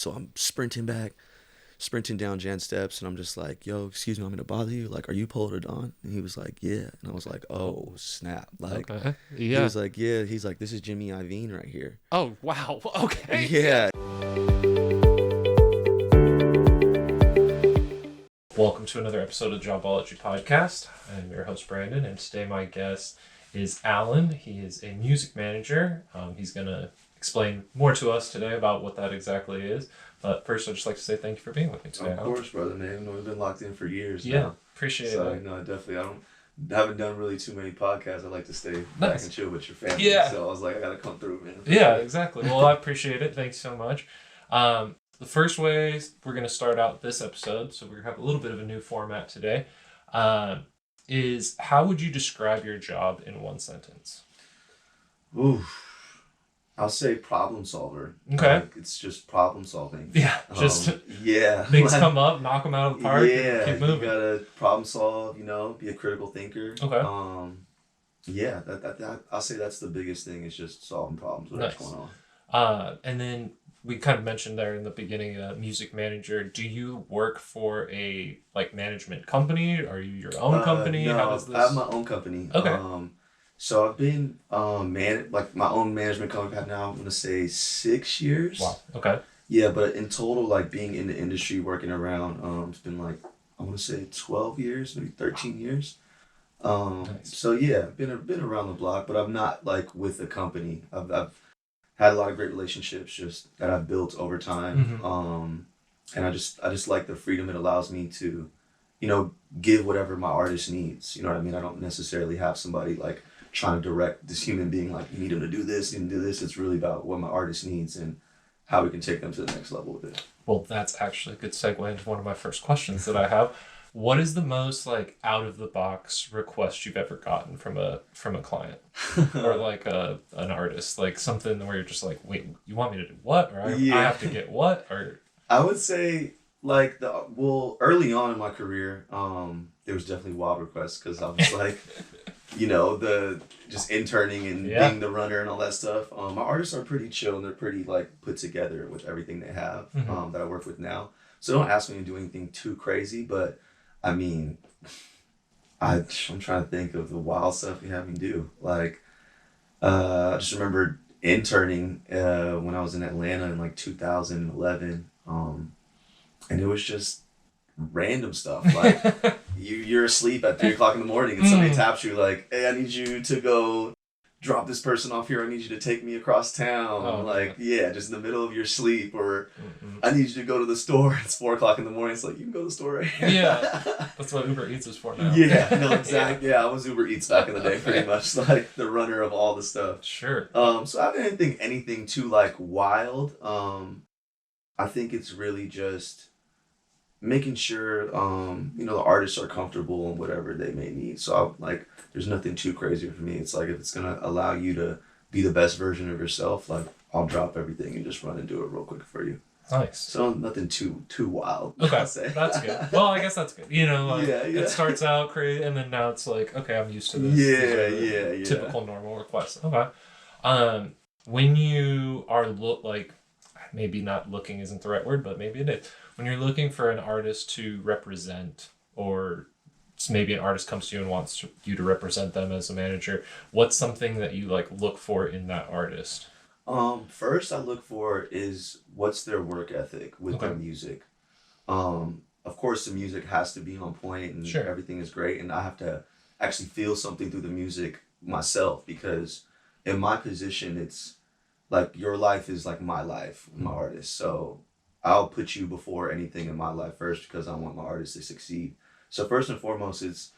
So I'm sprinting down Jan steps, and I'm just like, yo, excuse me, I'm gonna bother you. Like, are you Polo to Don? And he was like, yeah. And I was like, oh, snap. Like, Okay. he Yeah. was like, yeah. He's like, this is Jimmy Iovine right here. Oh, wow. Okay. Yeah. Welcome to another episode of Jobology podcast. I'm your host, Brandon, and today my guest is Alan. He is a music manager. He's going to explain more to us today about what that exactly is. But first, I'd just like to say thank you for being with me today. Of course, brother, man. We've been locked in for years Yeah, now. appreciate So, it. no, definitely. I haven't done really too many podcasts. I like to stay back and chill with your family. Yeah. So I was like, I got to come through, man. Yeah, exactly. Well, I appreciate it. Thanks so much. The first way we're going to start out this episode, so we're going to have a little bit of a new format today, is how would you describe your job in one sentence? Ooh. I'll say problem solver. Okay. Like, it's just problem solving. Yeah, just yeah. things come up, knock them out of the park, yeah, and keep moving. You gotta problem solve, be a critical thinker. Okay. Yeah, that I'll say that's the biggest thing is just solving problems, whatever's Nice. going on. And then we kind of mentioned there in the beginning, music manager. Do you work for a management company? Are you your own company? No, How does this? I have my own company. Okay. So I've been my own management company for now, I'm gonna say 6 years. Wow. Okay. Yeah, but in total, being in the industry, working around, it's been I want to say 12 years, maybe 13 years. Nice. So yeah, been around the block, but I'm not with the company. I've had a lot of great relationships just that I've built over time. Mm-hmm. And I just like the freedom it allows me to, give whatever my artist needs. You know what I mean? I don't necessarily have somebody trying to direct this human being you need him to do this, you need to do this. It's really about what my artist needs and how we can take them to the next level with it. Well, that's actually a good segue into one of my first questions that I have. What is the most out of the box request you've ever gotten from a client or an artist, something where you're just wait, you want me to do what, or I have to get what? Or I would say early on in my career, there was definitely wild requests because I was the just interning and being the runner and all that stuff. My artists are pretty chill and they're pretty put together with everything they have. Mm-hmm. That I work with now. So don't ask me to do anything too crazy, but I mean, I'm trying to think of the wild stuff you have me do. I just remember interning when I was in Atlanta in 2011, and it was just random stuff. You're asleep at 3:00 in the morning and somebody taps you hey, I need you to go drop this person off here. I need you to take me across town. Just in the middle of your sleep, or I need you to go to the store. It's 4:00 in the morning. It's you can go to the store right here. Yeah, that's what Uber Eats is for now. Yeah, no, exactly. Yeah, I was Uber Eats back in the day, pretty much the runner of all the stuff. Sure. So I didn't think anything too wild. I think it's really just making sure the artists are comfortable in whatever they may need. So there's nothing too crazy for me. It's if it's gonna allow you to be the best version of yourself, I'll drop everything and just run and do it real quick for you. Nice. So nothing too wild. Okay, I'll say. That's good. Well, I guess that's good. It starts out crazy, and then now it's okay, I'm used to this. Yeah. Typical normal requests. Okay. When you are maybe not looking isn't the right word, but maybe it is. When you're looking for an artist to represent, or maybe an artist comes to you and wants you to represent them as a manager, what's something that you look for in that artist? First I look for is what's their work ethic with their music. Of course the music has to be on point and sure. Everything is great, and I have to actually feel something through the music myself, because in my position it's your life is my life, my artist. So I'll put you before anything in my life first because I want my artist to succeed. So first and foremost, it's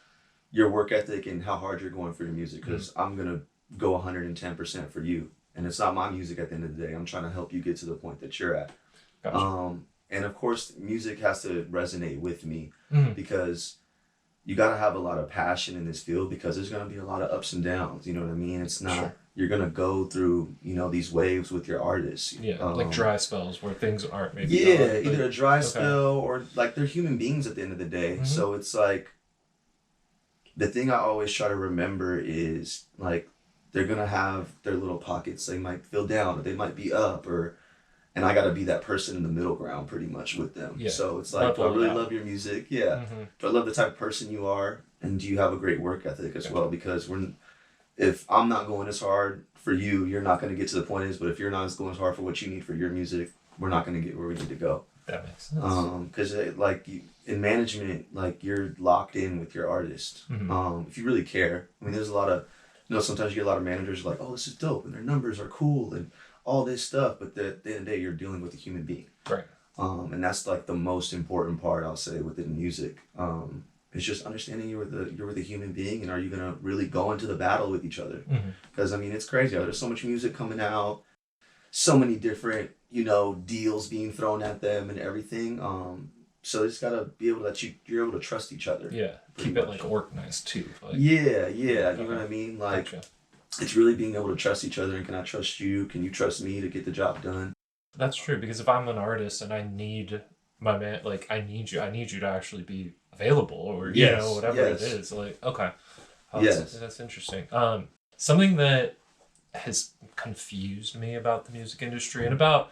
your work ethic and how hard you're going for your music, because I'm going to go 110% for you. And it's not my music at the end of the day. I'm trying to help you get to the point that you're at. Gotcha. And of course, music has to resonate with me, because you got to have a lot of passion in this field, because there's going to be a lot of ups and downs. You know what I mean? It's not... Sure. You're going to go through, these waves with your artists. Yeah, dry spells where things aren't maybe... Yeah, either a dry spell or they're human beings at the end of the day. Mm-hmm. So it's the thing I always try to remember is they're going to have their little pockets. They might feel down or they might be up, and I got to be that person in the middle ground pretty much with them. Yeah. So it's like, do I Level really out. love your music? Yeah. Mm-hmm. Do I love the type of person you are? And do you have a great work ethic as Yeah. well? Because if I'm not going as hard for you, you're not going to get to the point is. But if you're not going as hard for what you need for your music, we're not going to get where we need to go. That makes sense. Because in management, like you're locked in with your artist. Mm-hmm. If you really care, I mean, there's a lot of, sometimes you get a lot of managers like, oh, this is dope, and their numbers are cool, and all this stuff. But at the end of the day, you're dealing with a human being. Right. And that's like the most important part, I'll say, within music. It's just understanding you're with a human being, and are you gonna really go into the battle with each other? Because I mean, it's crazy. There's so much music coming out, so many different deals being thrown at them and everything. So it's gotta be able that you're able to trust each other. Yeah. Keep it like organized too. Like, yeah. You know what I mean? Like, gotcha. It's really being able to trust each other. And can I trust you? Can you trust me to get the job done? That's true, because if I'm an artist and I need my man, like I need you to actually be available, or whatever it is. Like, okay, that's interesting. Something that has confused me about the music industry and about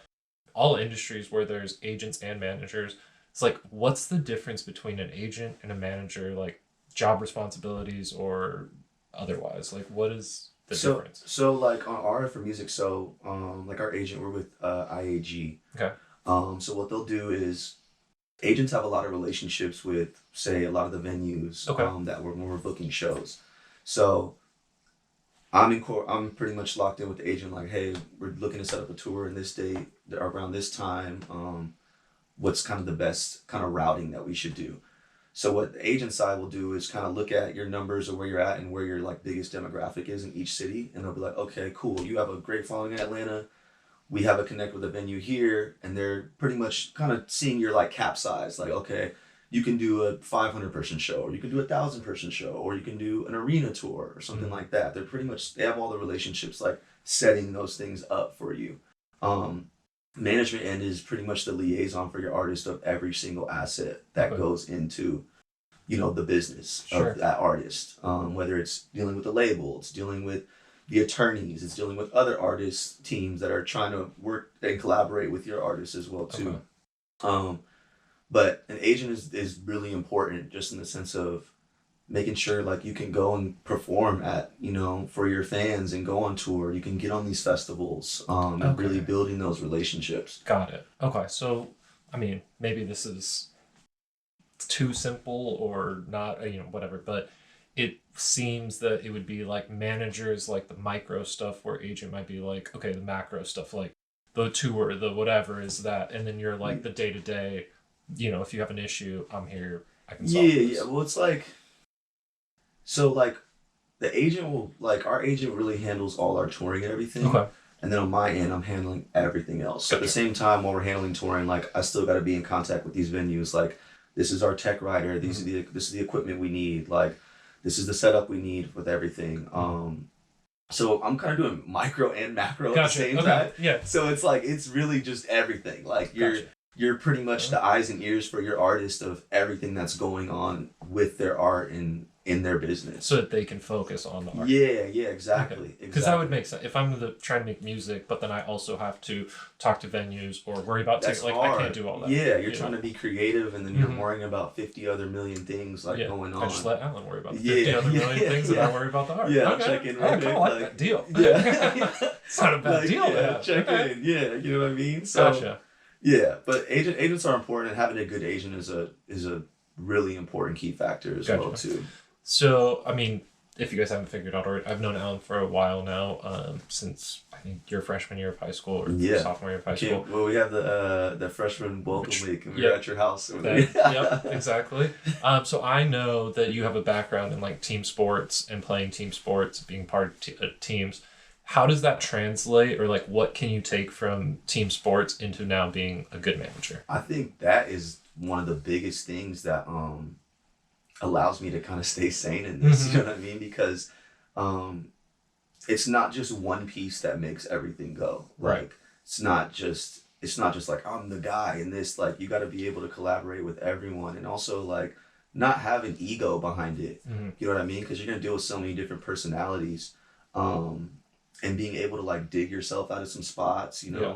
all industries where there's agents and managers. It's like, what's the difference between an agent and a manager? Like job responsibilities or otherwise? Like, what is the difference? So like on our for music, like our agent, we're with IAG. Okay. So what they'll do is agents have a lot of relationships with, say, a lot of the venues that when we're booking shows. So I'm pretty much locked in with the agent. Like, hey, we're looking to set up a tour in this date around this time. What's kind of the best kind of routing that we should do? So what the agent side will do is kind of look at your numbers or where you're at and where your like biggest demographic is in each city, and they'll be like, okay, cool, you have a great following in Atlanta. We have a connect with a venue here, and they're pretty much kind of seeing your like cap size. Like, okay, you can do a 500 person show, or you can do 1,000 person show, or you can do an arena tour or something like that. They're pretty much, they have all the relationships like setting those things up for you. Management end is pretty much the liaison for your artist of every single asset that goes into, the business of that artist. Whether it's dealing with the label, it's dealing with the attorneys, it's dealing with other artists teams that are trying to work and collaborate with your artists as well too. But an agent is really important just in the sense of making sure like you can go and perform at, for your fans and go on tour. You can get on these festivals and really building those relationships. Got it. Okay. So, I mean, maybe this is too simple or not, whatever, but it seems that it would be like managers, like the micro stuff, where agent might be like, okay, the macro stuff, like the tour, the whatever is that. And then you're like the day to day, if you have an issue, I'm here. I can solve this. Yeah. Well, it's like, so like the agent will, like our agent really handles all our touring and everything. Okay. And then on my end, I'm handling everything else. At the same time, while we're handling touring, like I still got to be in contact with these venues. Like, this is our tech writer. This is the equipment we need. Like, this is the setup we need with everything. So I'm kind of doing micro and macro at the same time. Yeah. So it's like, it's really just everything. Like you're pretty much the eyes and ears for your artist of everything that's going on with their art and in their business, so that they can focus on the art. Yeah, exactly. Because that would make sense. If I'm trying to make music, but then I also have to talk to venues or worry about tickets, like hard. I can't do all that. Yeah, you're trying to be creative, and then you're worrying about 50 other million things going on. I just let Alan worry about the 50 other million things, and I worry about the art. Yeah, check in. I kind of like that deal. Yeah, it's not a bad deal. Check in. Yeah, you know what I mean. So, gotcha. Yeah, but agents are important, and having a good agent is a really important key factor as well too. So, I mean, if you guys haven't figured out already, I've known Alan for a while now, since I think your freshman year of high school or sophomore year of high school. Well, we have the freshman welcome week, and we were at your house. Yep, exactly. So I know that you have a background in like team sports and playing team sports, being part of teams. How does that translate, or like what can you take from team sports into now being a good manager? I think that is one of the biggest things that allows me to kind of stay sane in this, you know what I mean? Because it's not just one piece that makes everything go. Like it's not just like I'm the guy in this. Like you got to be able to collaborate with everyone, and also like not have an ego behind it. You know what I mean? Because you're gonna deal with so many different personalities. and being able to like dig yourself out of some spots, Yeah.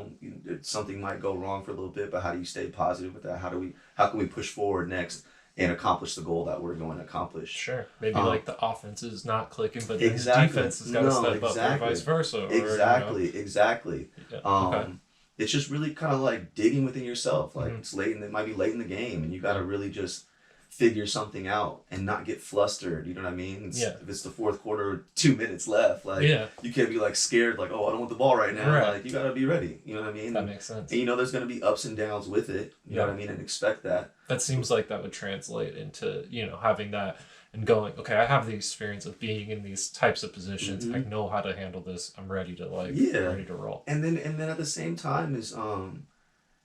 something might go wrong for a little bit, but how do you stay positive with that? How can we push forward next and accomplish the goal that we're going to accomplish? Sure. Maybe Um, like the offense is not clicking, but then the exactly. defense has got to No, step up, or exactly. vice versa, or Exactly. Yeah. Okay. It's just really kind of like digging within yourself. Like Mm-hmm. it's late and it might be late in the game and you got to really just figure something out and not get flustered. You know what I mean? Yeah. If it's the fourth quarter, 2 minutes left, like Yeah. you can't be like scared, like, oh, I don't want the ball right now. Right. Like you got to be ready. You know what I mean? That makes sense. And there's going to be ups and downs with it. You know what I mean? And expect that. That seems like that would translate into, having that and going, okay, I have the experience of being in these types of positions. I know how to handle this. I'm ready to ready to roll. And then at the same time is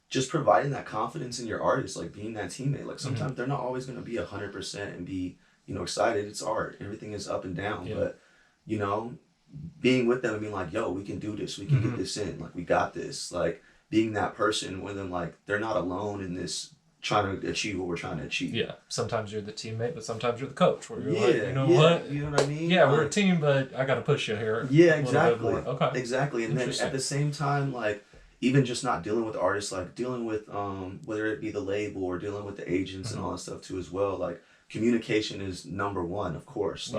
just providing that confidence in your artist, like being that teammate. Like sometimes they're not always going to be 100% and be, excited. It's art. Everything is up and down. Yeah. But, being with them and being like, yo, we can do this. We can get this in. Like, we got this. Like, being that person with them, like, they're not alone in this trying to achieve what we're trying to achieve. Yeah. Sometimes you're the teammate, but sometimes you're the coach. Where you're what? You know what I mean? Yeah, we're a team, but I got to push you here. Yeah, a little bit exactly. more. Okay. Exactly. And then at the same time, like, even just not dealing with artists, like dealing with whether it be the label or dealing with the agents and all that stuff too as well. Like communication is number one, of course.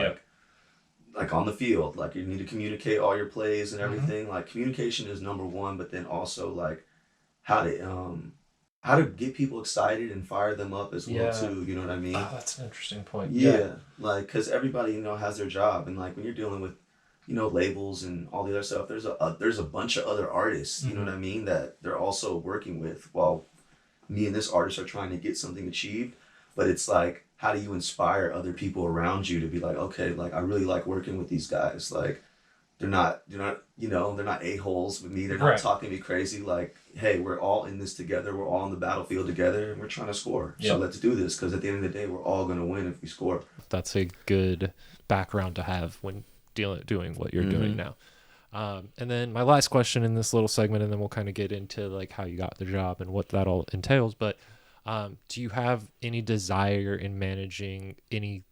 Like on the field, like you need to communicate all your plays and everything. Like communication is number one, but then also like how to get people excited and fire them up as well too. You know what I mean? Oh, that's an interesting point. Yeah. Like because everybody has their job, and like when you're dealing with labels and all the other stuff, there's a bunch of other artists, you know what I mean, that they're also working with while me and this artist are trying to get something achieved. But it's like, how do you inspire other people around you to be like, okay, like I really like working with these guys. Like they're not a-holes with me. They're not talking me crazy. Like, hey, we're all in this together. We're all on the battlefield together and we're trying to score. So let's do this, because at the end of the day, we're all going to win if we score. That's a good background to have when doing what you're doing now. And then my last question in this little segment, and then we'll kind of get into like how you got the job and what that all entails. But do you have any desire in managing any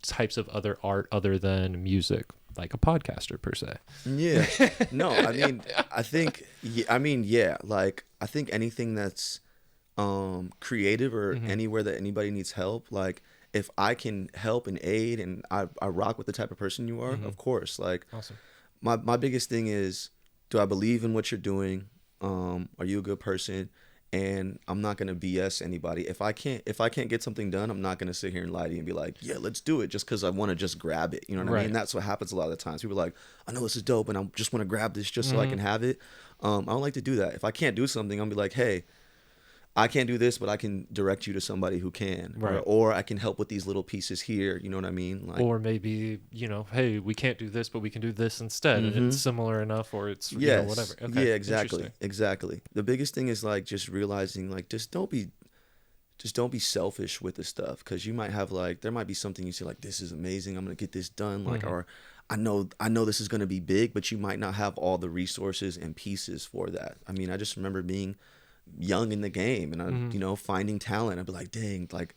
types of other art other than music, like a podcaster per se? Yeah. No, I mean, like I think anything that's creative or anywhere that anybody needs help, like if I can help and aid, and I rock with the type of person you are, of course. Like, awesome. My biggest thing is, do I believe in what you're doing? Are you a good person? And I'm not gonna BS anybody. If I can't get something done, I'm not gonna sit here and lie to you and be like, yeah, let's do it, just because I want to just grab it. You know what I mean? That's what happens a lot of the times. People are like, I know this is dope, and I just want to grab this just so I can have it. I don't like to do that. If I can't do something, I'll be like, hey, I can't do this, but I can direct you to somebody who can, or I can help with these little pieces here. You know what I mean? Like, or maybe hey, we can't do this, but we can do this instead. It's similar enough, or it's whatever. Okay. Yeah, exactly. The biggest thing is like just realizing, like, just don't be selfish with the stuff, because you might have there might be something you say like, this is amazing, I'm gonna get this done, like, or I know this is gonna be big, but you might not have all the resources and pieces for that. I mean, I just remember being young in the game, and I finding talent. I'd be like, dang, like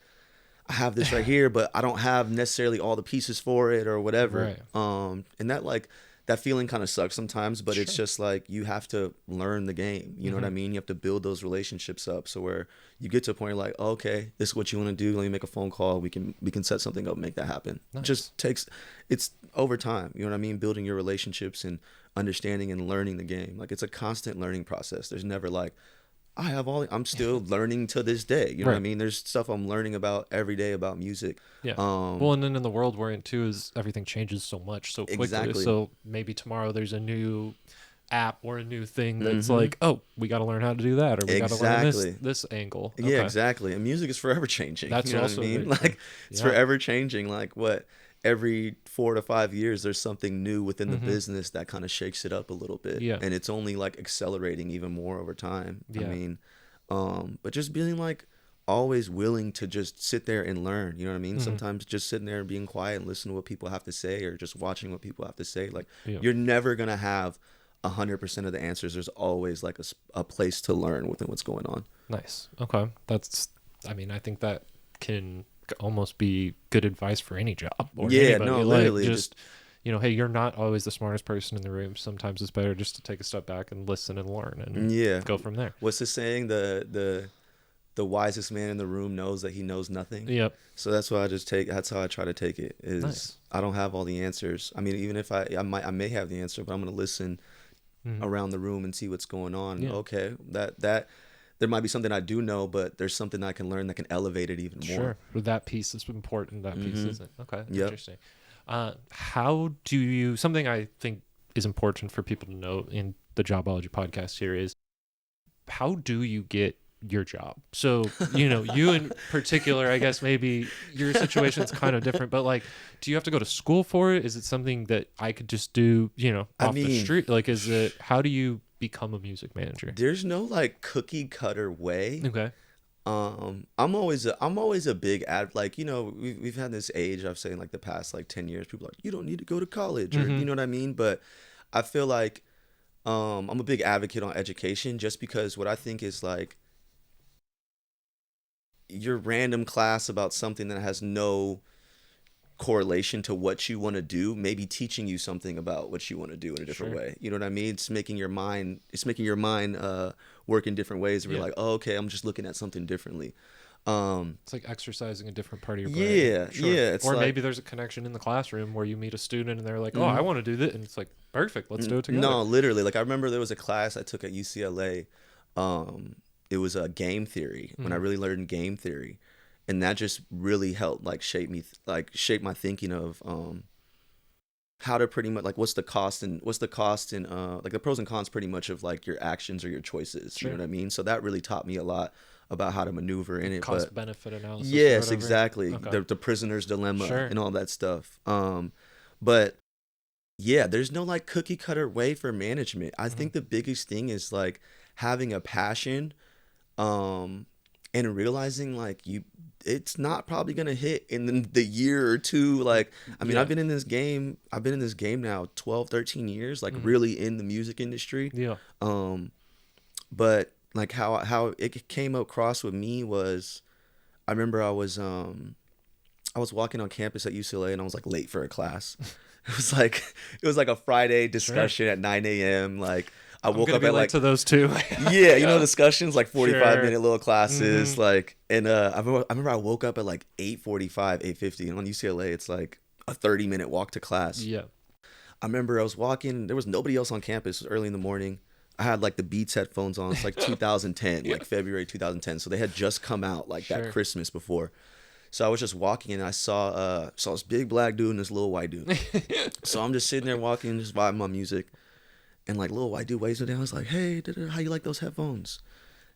I have this right here, but I don't have necessarily all the pieces for it or whatever. And that feeling kind of sucks sometimes, but it's just like, you have to learn the game, you know what I mean? You have to build those relationships up, so where you get to a point where like, oh, okay, this is what you want to do, let me make a phone call, we can set something up and make that happen. Nice. It just takes, it's over time, you know what I mean, building your relationships and understanding and learning the game. Like, it's a constant learning process. There's never like, I'm still learning to this day. You know what I mean? There's stuff I'm learning about every day about music. Yeah. Well, and then in the world we're in too, is everything changes so much so quickly. Exactly. So maybe tomorrow there's a new app or a new thing that's like, oh, we got to learn how to do that, or we got to learn this angle. Okay. Yeah, exactly. And music is forever changing. That's you know also what I mean? Like, it's forever changing. Like, every 4 to 5 years there's something new within the business that kind of shakes it up a little bit. Yeah. And it's only like accelerating even more over time. Yeah. I mean, but just being like always willing to just sit there and learn, you know what I mean? Sometimes just sitting there and being quiet and listening to what people have to say, or just watching what people have to say. Like, you're never gonna have 100% of the answers. There's always like a place to learn within what's going on. Nice. Okay. I think that can almost be good advice for any job. Or anybody. Literally. Just hey, you're not always the smartest person in the room. Sometimes it's better just to take a step back and listen and learn and Yeah. go from there. What's the saying? The wisest man in the room knows that he knows nothing. Yep. So that's why that's how I try to take it. Is Nice. I don't have all the answers. I mean, even if I may have the answer, but I'm gonna listen around the room and see what's going on. Yeah. Okay, that there might be something I do know, but there's something I can learn that can elevate it even more. Sure. That piece is important. That piece isn't. Okay. Yep. Interesting. How do you, something I think is important for people to know in the Jobology podcast here is, how do you get your job? So, you in particular, I guess maybe your situation's kind of different, but like, do you have to go to school for it? Is it something that I could just do, off the street? Like, how do you become a music manager? There's no like cookie cutter way. Okay. I'm always a big like, we've had this age, I've said in like the past like 10 years, people are like, you don't need to go to college, or you know what I mean? But I feel like I'm a big advocate on education, just because what I think is like, your random class about something that has no correlation to what you want to do, maybe teaching you something about what you want to do in a different way. You know what I mean? It's making your mind work in different ways. Where you're like, oh, okay, I'm just looking at something differently. It's like exercising a different part of your brain. Yeah, yeah. It's or like, maybe there's a connection in the classroom where you meet a student and they're like, oh, I want to do this. And it's like, perfect, let's do it together. No, literally. Like, I remember there was a class I took at UCLA. It was a game theory, when I really learned game theory. And that just really helped like shape my thinking of how to pretty much like what's the cost and like the pros and cons pretty much of like your actions or your choices. Sure. You know what I mean? So that really taught me a lot about how to maneuver in it. Cost benefit analysis. Yes, exactly. Okay. The prisoner's dilemma Sure. and all that stuff. But yeah, there's no like cookie cutter way for management. I think the biggest thing is like having a passion, and realizing like it's not probably gonna hit in the year or two. Like, I mean, I've been in this game now 12, 13 years, like really in the music industry. Yeah. But like how it came across with me was, I remember I was walking on campus at UCLA and I was like late for a class. It was like a Friday discussion at 9 a.m. Like, I woke up at like to those two. Yeah, discussions like 45-minute little classes, like, and I remember I woke up at like 8:45, 8:50, and on UCLA it's like a 30-minute walk to class. Yeah. I remember I was walking, there was nobody else on campus. It was early in the morning. I had like the Beats headphones on. It's like 2010, like February 2010. So they had just come out like that Christmas before. So I was just walking and I saw this big black dude and this little white dude. So I'm just sitting there walking, just vibing my music. And like little white dude waves me down. I was like, hey, how you like those headphones?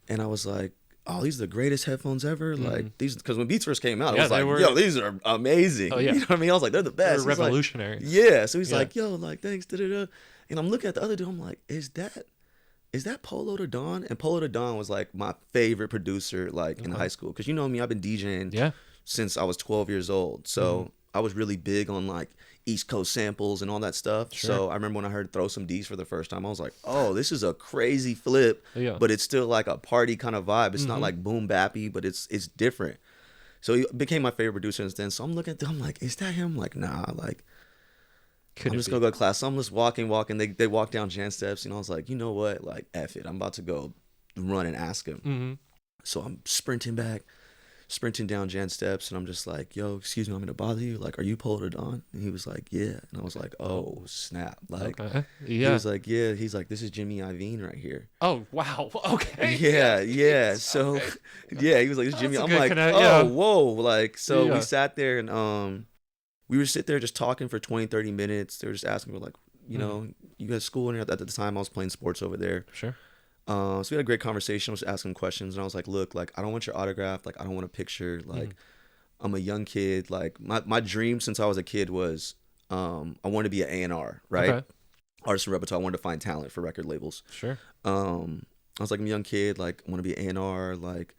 And I was like, oh, these are the greatest headphones ever. Like these, because when Beats first came out, I was like, yo, these are amazing. Oh, yeah. You know what I mean? I was like, they're the best. They're revolutionary. Like, yeah. So he's like, yo, like, thanks. Da-da-da. And I'm looking at the other dude. I'm like, is that Polo to Dawn? And Polo to Dawn was like my favorite producer, like in high school. Because you know me, I've been DJing since I was 12 years old. So I was really big on like East Coast samples and all that stuff. Sure. So I remember when I heard Throw Some D's for the first time, I was like, oh, this is a crazy flip, but it's still like a party kind of vibe. It's not like boom bappy, but it's different. So he became my favorite producer since then. So I'm looking at them, I'm like, is that him? Like, nah, like, I'm just gonna go to class. So I'm just walking. They walk down Jan steps, and I was like, you know what? Like, F it. I'm about to go run and ask him. So I'm sprinting down Jan steps, and I'm just like, yo, excuse me, I'm gonna bother you. Like, are you Polo to Dawn? And he was like, yeah. And I was like, oh, snap. Like, he was like, yeah. He's like, this is Jimmy Iovine right here. Oh, wow. Okay. Yeah. So, he was like, this is Jimmy. I'm like, whoa. Like, so we sat there, and we would sit there just talking for 20, 30 minutes. They were just asking me, like, you know, you got school? And at the time, I was playing sports over there. Sure. So we had a great conversation. I was asking questions, and I was like, look, like, I don't want your autograph. Like, I don't want a picture. Like, I'm a young kid. Like, my dream since I was a kid was I wanted to be an A&R, right? Okay. Artist and repertoire. I wanted to find talent for record labels. Sure. I was like, I'm a young kid. Like, I want to be an A&R. Like,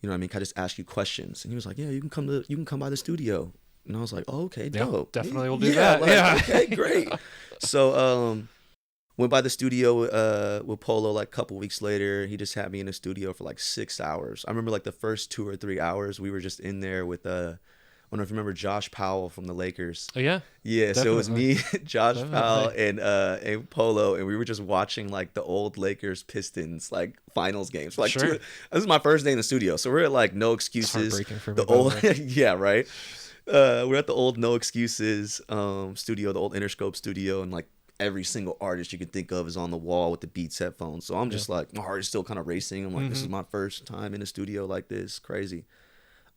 you know what I mean? Can I just ask you questions? And he was like, yeah, you can come by the studio. And I was like, oh, okay, dope. Definitely will do that. Like, okay, great. So went by the studio with Polo like a couple weeks later. He just had me in the studio for like 6 hours. I remember like the first 2 or 3 hours we were just in there with don't know if you remember Josh Powell from the Lakers. Oh yeah. Yeah, so it was me, Josh Definitely. Powell, and Polo, and we were just watching like the old Lakers Pistons like finals games. For, like Sure. this is my first day in the studio, so we're at like No It's Excuses. heartbreaking for me. The by the old, way. yeah, right. We're at the old No Excuses studio, the old Interscope studio, and like every single artist you can think of is on the wall with the Beats headphones. So I'm just like, my heart is still kind of racing. I'm like, this is my first time in a studio like this, crazy.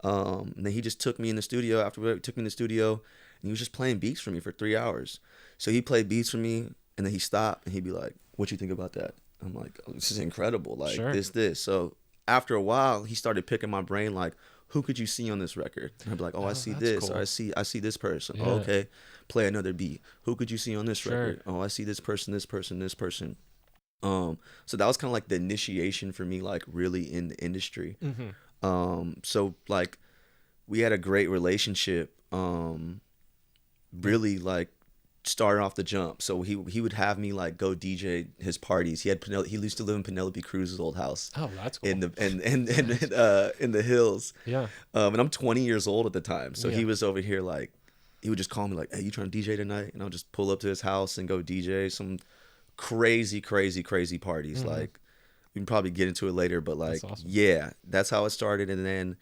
And then he just took me in the studio. After we took me in the studio, and he was just playing beats for me for 3 hours. So he played beats for me, and then he stopped, and he'd be like, "What you think about that?" I'm like, "Oh, this is incredible. Like Sure. this." So after a while, he started picking my brain, like, "Who could you see on this record?" And I'd be like, "Oh, I see that's this. cool. Or I see this person. Yeah. Oh, okay, play another beat. Who could you see on this Sure. record? Oh, I see this person, this person, this person." So that was kind of like the initiation for me, like really in the industry. So like we had a great relationship. Really like started off the jump. So he would have me like go DJ his parties. He used to live in Penelope Cruz's old house Oh, that's cool. in the in the hills. Yeah. And I'm 20 years old at the time. So Yeah. he was over here like he would just call me like, "Hey, you trying to DJ tonight?" And I'll just pull up to his house and go DJ some crazy parties. Like we can probably get into it later, but like That's awesome. yeah, that's how it started. And then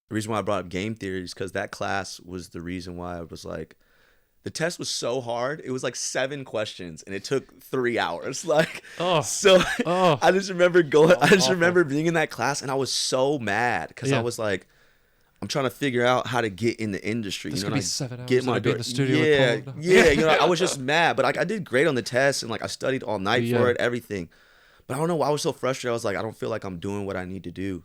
the reason why I brought up game theory is because that class was the reason why I was like, the test was so hard. It was like 7 questions and it took 3 hours. Like, Oh. so Oh. I just remember I just awful. remember being in that class and I was so mad because I Yeah. was like, I'm trying to figure out how to get in the industry. This you could know, be and I 7 hours get and my I'd be in door. the studio Yeah, with Polo. yeah. You know, I was just mad, but like I did great on the test and like I studied all night Yeah. for it, everything. But I don't know why I was so frustrated. I was like, I don't feel like I'm doing what I need to do.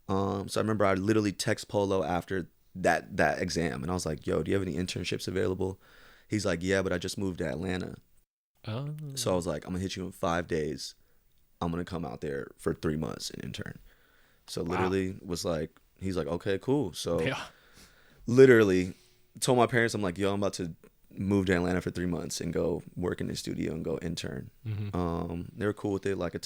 So I remember I literally text Polo after that exam, and I was like, "Yo, do you have any internships available?" He's like, "Yeah, but I just moved to Atlanta." Oh. So I was like, "I'm gonna hit you in 5 days. I'm gonna come out there for 3 months and intern." So literally was like, he's like, "Okay, cool." So Yeah. literally told my parents, I'm like, "Yo, I'm about to move to Atlanta for 3 months and go work in the studio and go intern." They were cool with it. Like I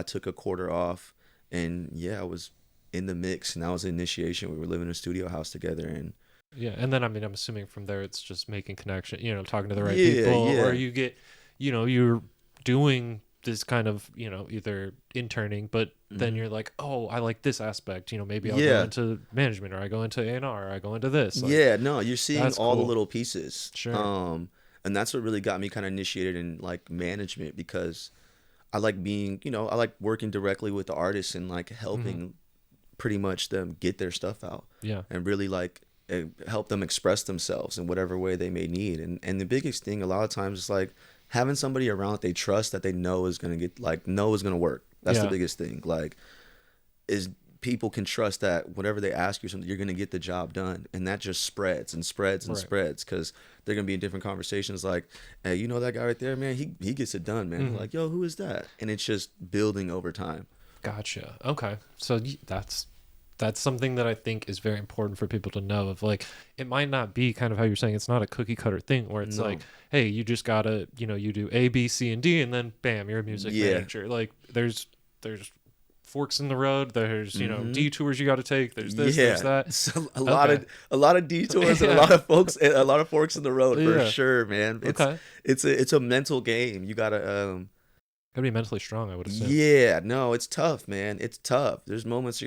took a quarter off, and yeah, I was in the mix, and that was the initiation. We were living in a studio house together, and Yeah, and then I mean, I'm assuming from there it's just making connection, talking to the right Yeah, people, yeah. or you get, you're doing this kind of, either interning, but then you're like, oh, I like this aspect, maybe I'll go Yeah. into management, or I go into A&R, or I go into this. Like, yeah, no, you're seeing that's all the cool. little pieces. Sure. And that's what really got me kind of initiated in like management, because I like being, I like working directly with the artists and like helping pretty much them get their stuff out. Yeah. And really like help them express themselves in whatever way they may need. And the biggest thing a lot of times is like having somebody around that they trust, that they know is going to work. That's the Yeah. biggest thing. Like, is people can trust that whatever they ask you something, you're going to get the job done. And that just spreads and spreads and Right. spreads, because they're going to be in different conversations like, "Hey, you know that guy right there, man? He gets it done, man." Like, "Yo, who is that?" And it's just building over time. Gotcha. Okay. So that's something that I think is very important for people to know, of like, it might not be kind of how you're saying, it's not a cookie cutter thing where it's No. like, hey, you just gotta, you do A, B, C, and D, and then bam, you're a music Yeah. manager. Like there's forks in the road. There's, detours you got to take. There's this, there's that. So a Okay. lot of detours and Yeah. a lot of forks in the road for Yeah. sure, man. Okay. It's a mental game. You gotta Gotta be mentally strong, I would assume. yeah, no, it's tough, man. It's tough. There's moments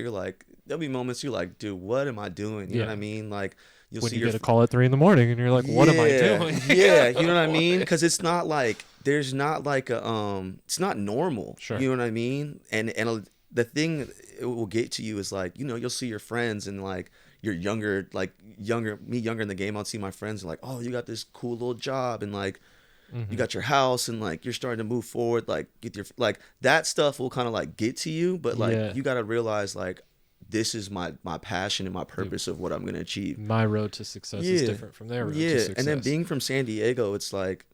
there'll be moments you're like, dude, what am I doing? You know Yeah. what I mean? Like you'll When see you your get a call at 3 a.m. and you're like, what am I Yeah, doing? Yeah, you know what I mean? Because it's not like there's not like a it's not normal. Sure. You know what I mean? And the thing it will get to you is like, you'll see your friends and like you're younger in the game. I'll see my friends and like, "Oh, you got this cool little job and like you got your house and like you're starting to move forward, like get your like that stuff will kind of like get to you, but like Yeah. you got to realize like this is my passion and my purpose of what I'm going to achieve." My road to success is different from their road to success. And then being from San Diego, it's like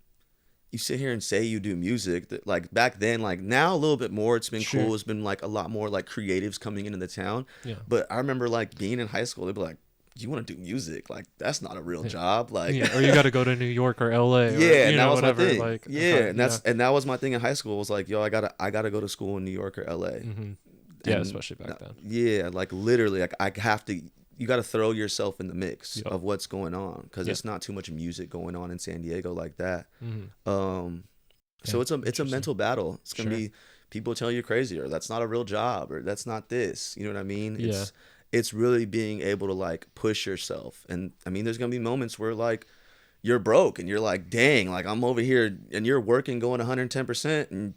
you sit here and say you do music. That like back then, like now a little bit more. It's been Sure. cool. It's been like a lot more like creatives coming into the town. Yeah. But I remember like being in high school, they'd be like, "You want to do music? Like that's not a real job." Like Yeah, or you got to go to New York or LA. Or, yeah, and that was whatever. my thing. Like, Yeah, okay, and that was my thing in high school. Was like, yo, I gotta go to school in New York or LA. Yeah, And especially back then. Yeah, like literally, like I have to. you got to throw yourself in the mix Yep. of what's going on, because Yep. it's not too much music going on in San Diego like that. Mm-hmm. So Yeah, it's a interesting. mental battle. It's gonna Sure. be people telling you crazy, or that's not a real job, or that's not this. You know what I mean? Yeah. It's really being able to like push yourself. And I mean, there's gonna be moments where like you're broke and you're like, dang, like I'm over here and you're working going 110%, and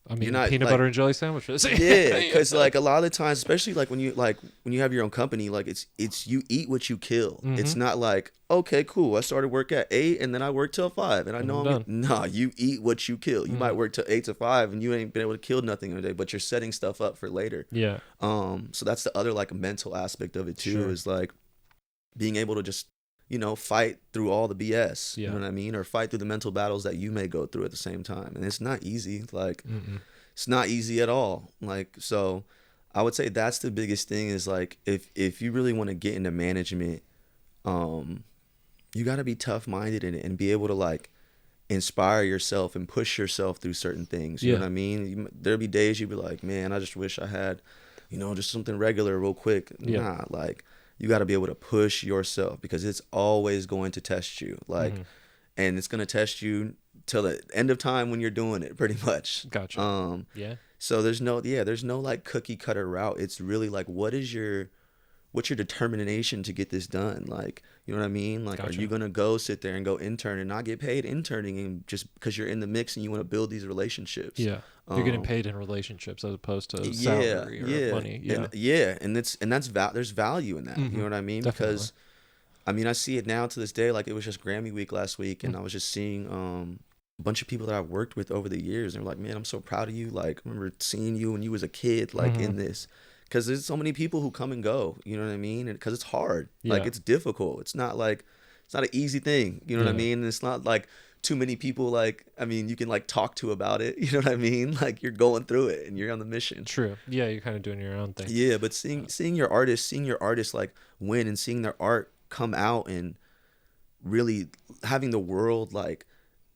I mean, you're not peanut like, butter and jelly sandwiches. yeah, because like a lot of the times, especially like when you have your own company, like it's you eat what you kill. It's Mhm. not like, okay, cool, I started work at 8 and then I work till 5 and I And know I'm I'm done. nah, you eat what you kill. You Mhm. might work till 8 to 5 and you ain't been able to kill nothing in a day, but you're setting stuff up for later. Yeah. So that's the other like mental aspect of it too, Sure. is like being able to just, you know, fight through all the BS. Yeah. You know what I mean? Or fight through the mental battles that you may go through at the same time. And it's not easy. Like Mm-mm. it's not easy at all. Like, so I would say that's the biggest thing, is like if you really want to get into management, you got to be tough minded in it and be able to like inspire yourself and push yourself through certain things. You know Yeah. what I mean? There'll be days you'd be like, man, I just wish I had, you know, just something regular real quick. Yeah. Nah, like you got to be able to push yourself, because it's always going to test you. Like, Mhm. and it's going to test you till the end of time when you're doing it, pretty much. Gotcha. Yeah. So there's no like cookie cutter route. It's really like, what's your determination to get this done? Like, you know what I mean? Like, Gotcha. are you gonna go sit there and go intern and not get paid interning, and just because you're in the mix and you want to build these relationships? Yeah. You're getting Um, paid in relationships as opposed to Yeah, salary or yeah, money. Yeah. and there's value in that. You Mhm. know what I mean? Definitely. Because I mean, I see it now to this day. Like, it was just Grammy week last week, and Mm. I was just seeing a bunch of people that I've worked with over the years, and they're like, man, I'm so proud of you. Like, I remember seeing you when you was a kid, like in Mhm. this, because there's so many people who come and go. You know what I mean? And because it's hard, like Yeah. it's difficult. It's not an easy thing. You know what I Yeah. mean? And it's not like too many people, like, I mean, you can like talk to about it. You know what I mean? Like, you're going through it and you're on the mission. True. Yeah. You're kind of doing your own thing. Yeah, but seeing your artists like win, and seeing their art come out, and really having the world like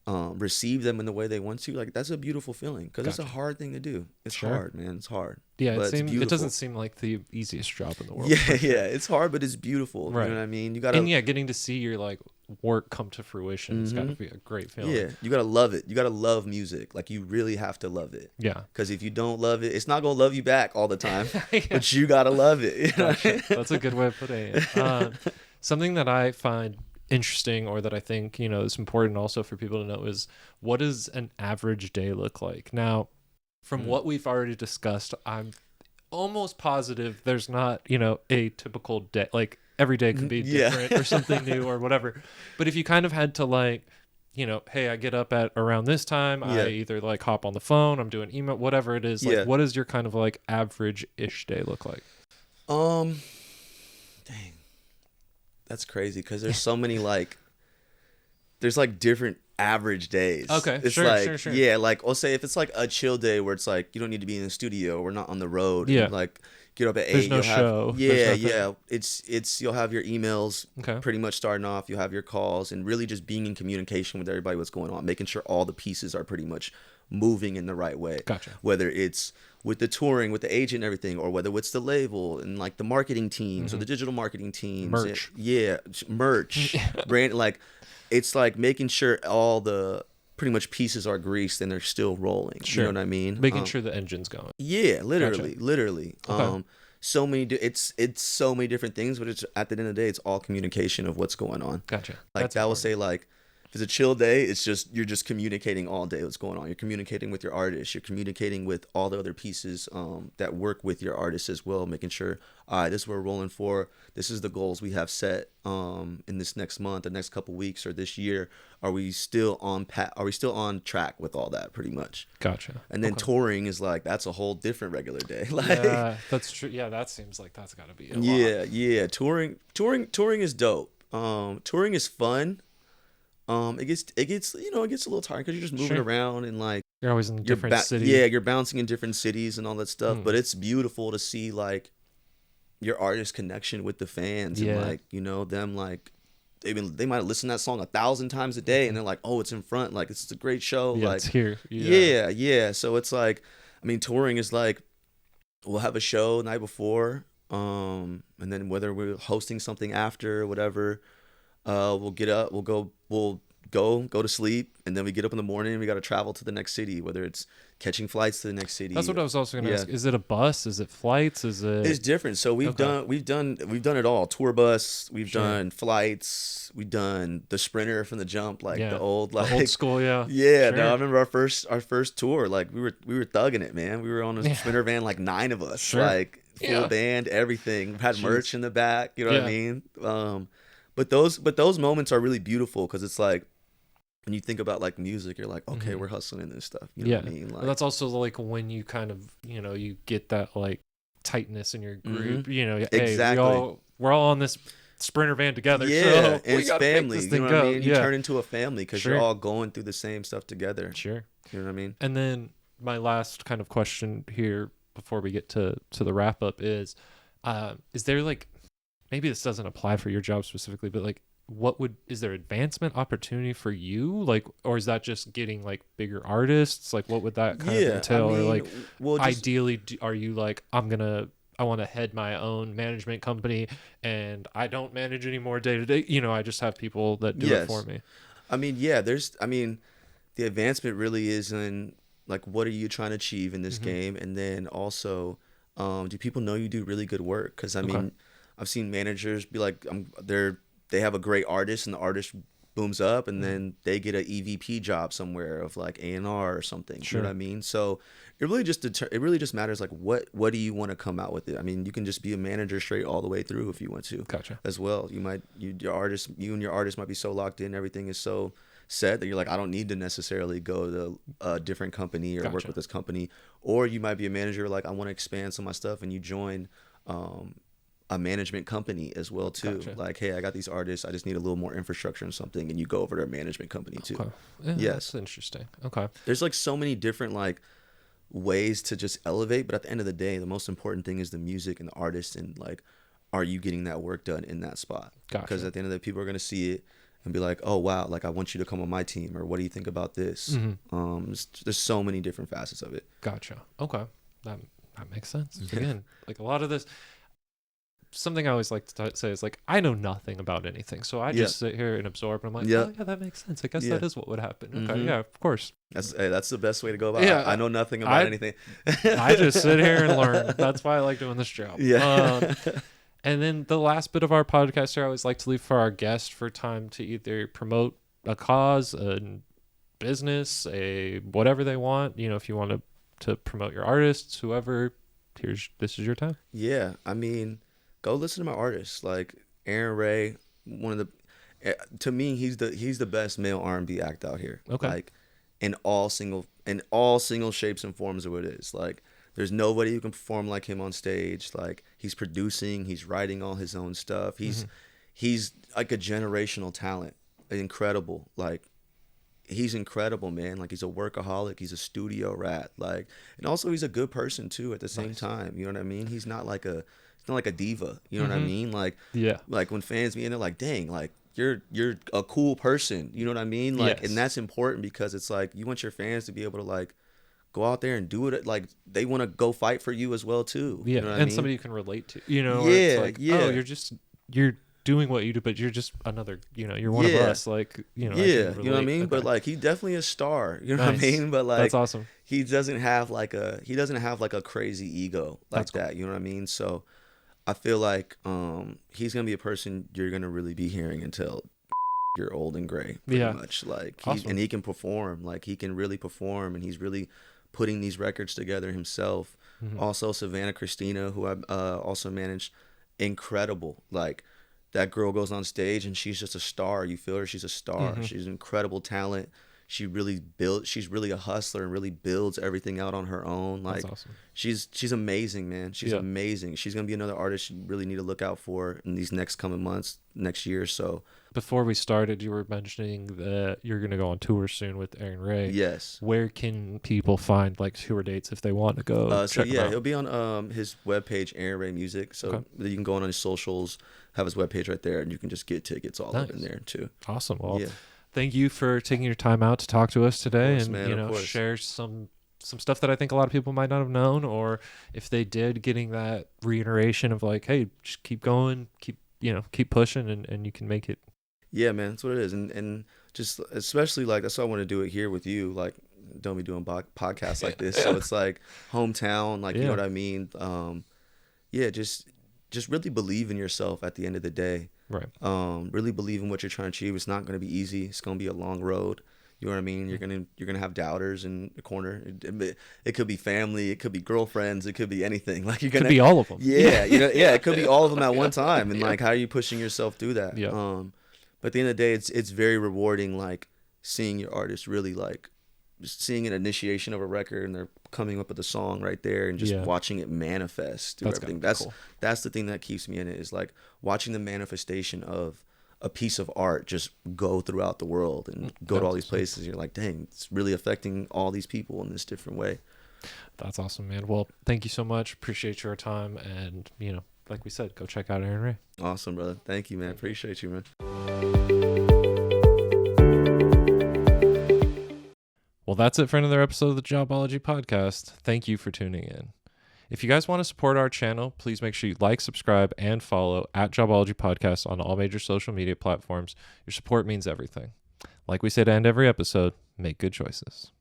receive them in the way they want to, like, that's a beautiful feeling, because it's a Gotcha. hard thing to do. It's Sure. hard, man. It's hard. Yeah. But It it's seems. It beautiful. doesn't seem like the easiest job in the world. Yeah, yeah. It's hard, but it's beautiful. Right. You know what I mean? You gotta, And yeah, getting to see your like work come to fruition has got to Mhm. be a great feeling. yeah, you gotta love it. You gotta love music. Like, you really have to love it. Yeah. Because if you don't love it, it's not gonna love you back all the time. Yeah. But you gotta love it. You know what I Gotcha. mean? That's a good way of putting it. Something that I find interesting, or that I think, you know, is important also for people to know, is what does an average day look like? Now, from what we've already discussed, I'm almost positive there's not, you know, a typical day. Like, every day could be Yeah. different or something new or whatever. But if you kind of had to, like, you know, hey, I get up at around this time, Yeah. I either like hop on the phone, I'm doing email, whatever it is, like, Yeah. what does your kind of like average-ish day look like? Dang, that's crazy, because there's so many like, there's like different average days. Okay, It's sure, like, sure. yeah, like, I'll say if it's like a chill day where it's like you don't need to be in the studio, we're not on the road. Yeah. And like, get up at 8. There's no you'll have, show. Yeah, There's nothing. yeah. It's you'll have your emails Okay. pretty much starting off. You'll have your calls, and really just being in communication with everybody, what's going on, making sure all the pieces are pretty much moving in the right way. Gotcha. Whether it's with the touring, with the agent and everything, or whether it's the label and like the marketing teams or the digital marketing teams. Merch. Yeah, merch. Brand, like, it's like making sure all the pretty much pieces are greased and they're still rolling. Sure. You know what I mean? Making sure the engine's going. Yeah, literally. Okay. So many. It's so many different things, but it's at the end of the day, it's all communication of what's going on. Gotcha. Like, That's that will important. say, like, if it's a chill day, it's just you're just communicating all day what's going on. You're communicating with your artist. You're communicating with all the other pieces that work with your artist as well, making sure, all right, this is what we're rolling for. This is the goals we have set in this next month, the next couple weeks, or this year. Are we still on Are we still on track with all that, pretty much? Gotcha. And then Okay. touring is like, that's a whole different regular day. Like, Yeah, that's true. Yeah, that seems like that's got to be a lot. yeah. Touring is dope. Touring is fun. It gets you know, it gets a little tiring because you're just moving Sure. around, and like You're always in a you're different city. Yeah, you're bouncing in different cities and all that stuff. Hmm. But it's beautiful to see like your artist connection with the fans, Yeah. and like, you know, them like they might listen to that song 1,000 times a day, and they're like, oh, it's in front, like, it's a great show. Yeah, Like, it's here. yeah. So it's like, I mean, touring is like, we'll have a show the night before, And then whether we're hosting something after or whatever, we'll get up, we'll go to sleep, and then we get up in the morning and we got to travel to the next city, whether it's catching flights to the next city. That's what I was also going to Yeah. ask. Is it a bus? Is it flights? Is it? It's different. So we've Okay. done it all. Tour bus, we've Sure. done flights, we've done the sprinter from the jump, like Yeah. the old The old school, yeah. Yeah, Sure. no, I remember our first tour. Like we were thugging it, man. We were on a Yeah. sprinter van, like 9 of us, Sure. like full Yeah. band, everything. We had Jeez. merch in the back. You know what I Yeah. mean? But those moments are really beautiful because it's like when you think about like music, you're like, okay, Mhm. we're hustling in this stuff. You know Yeah. what I mean? But Like, that's also like when you kind of, you get that like tightness in your group. Hey, Exactly. we're all on this sprinter van together. yeah, So and we it's gotta make family. this You thing know what go. I mean? You Yeah. turn into a family because Sure. you're all going through the same stuff together. Sure. You know what I mean? And then my last kind of question here before we get to the wrap up is there like, maybe this doesn't apply for your job specifically, but like, is there advancement opportunity for you? Like, or is that just getting like bigger artists? Like, what would that kind of entail? Or like, well, just, ideally, are you like, I want to head my own management company and I don't manage any more day to day. I just have people that do it Yes. for me. I mean, yeah, the advancement really is in like, what are you trying to achieve in this Mhm. game? And then also, do people know you do really good work? Because I mean, Okay. I've seen managers be like, they have a great artist and the artist booms up and Mhm. then they get a EVP job somewhere of like A&R or something. Sure. You know what I mean? So it really just matters like what do you want to come out with it? I mean, you can just be a manager straight all the way through if you want to Gotcha. as well. You and your artist might be so locked in, everything is so set that you're like, I don't need to necessarily go to a different company or work Gotcha. with this company. Or you might be a manager like, I want to expand some of my stuff, and you join a management company as well too. Gotcha. Like, hey, I got these artists, I just need a little more infrastructure and something, and you go over to a management company too. Okay. Yeah, Yes. That's interesting. Okay. There's like so many different like ways to just elevate, but at the end of the day, the most important thing is the music and the artist, and like, are you getting that work done in that spot? Gotcha. Because at the end of the day, people are going to see it and be like, oh wow, like I want you to come on my team, or what do you think about this? Mhm. There's so many different facets of it. Gotcha. Okay. That makes sense. Again, like a lot of this, something I always like to say is like, I know nothing about anything. So I just sit here and absorb, and I'm like, Yeah. oh yeah, that makes sense. I guess Yeah. that is what would happen. Okay. Mhm. Yeah, of course. That's the best way to go about Yeah, it. I know nothing about anything. I just sit here and learn. That's why I like doing this job. Yeah. And then the last bit of our podcast here, I always like to leave for our guest for time to either promote a cause, a business, a whatever they want. If you want to promote your artists, whoever, this is your time. Yeah, I mean, go listen to my artists like Arin Ray. To me, he's the best male R&B act out here. Okay. Like in all single shapes and forms of what it is. Like there's nobody who can perform like him on stage. Like he's producing, he's writing all his own stuff. He's like a generational talent. Incredible. Like he's incredible, man. Like he's a workaholic, he's a studio rat. Like, and also he's a good person too at the same Nice. time. You know what I mean? He's not like a diva. You know what I mean? Like Yeah. like when fans meet and they're like, dang, like you're a cool person. You know what I mean? Like, Yes. and that's important because it's like you want your fans to be able to like go out there and do it. Like they want to go fight for you as well too. Yeah. You know what And I mean? somebody you can relate to. Where Yeah, it's like, yeah. oh, you're doing what you do, but you're just another. You're one of Yeah. us. Like, I can yeah, you know what I relate. mean? But Okay. like he definitely a star. You know Nice. what I mean? But like That's awesome. he doesn't have like a crazy ego like That's cool. that. You know what I mean? So I feel like he's gonna be a person you're gonna really be hearing until you're old and gray, pretty Yeah. much. Like Awesome. and he can perform. Like he can really perform, and he's really putting these records together himself. Mhm. Also Savannah Cristina, who I also managed, incredible. Like that girl goes on stage and she's just a star. You feel her, she's a star. Mhm. She's an incredible talent. She's really a hustler and really builds everything out on her own. Like That's awesome. she's amazing, man. She's Yeah. amazing. She's gonna be another artist you really need to look out for in these next coming months, next year. So Before we started, you were mentioning that you're going to go on tour soon with Arin Ray. yes. Where can people find like tour dates if they want to go? So check yeah, them he'll out? be on his webpage, Arin Ray Music. So Okay. you can go on his socials, have his webpage right there, and you can just get tickets all up in Nice. there too. Awesome. Well, Yeah. thank you for taking your time out to talk to us today course, and man, of course. share some some stuff that I think a lot of people might not have known, or if they did, getting that reiteration of like, hey, just keep going, keep pushing, and you can make it. Yeah, man, that's what it is. And just especially like that's why I want to do it here with you. Like, don't be doing podcasts like this. So it's like hometown, like, you know what I mean? Yeah, just really believe in yourself at the end of the day. Right. Really believe in what you're trying to achieve. It's not going to be easy. It's going to be a long road. You know what I mean? You're gonna have doubters in the corner. It could be family. It could be girlfriends. It could be anything. Like you're gonna could be all of them. Yeah, it could be all of them at one time. And like, how are you pushing yourself through that? Yeah. But at the end of the day, it's very rewarding. Like seeing your artist really like just seeing an initiation of a record and they're coming up with a song right there and just watching it manifest through everything. That's the thing that keeps me in it, is like watching the manifestation of a piece of art just go throughout the world and go to all these places. You're like, dang, it's really affecting all these people in this different way. That's awesome, man. Well, thank you so much. Appreciate your time. And, like we said, go check out Arin Ray. Awesome, brother. Thank you, man. Appreciate you, man. Well, that's it for another episode of the Jobology podcast. Thank you for tuning in. If you guys want to support our channel, please make sure you like, subscribe, and follow at Jobology Podcast on all major social media platforms. Your support means everything. Like we say to end every episode, make good choices.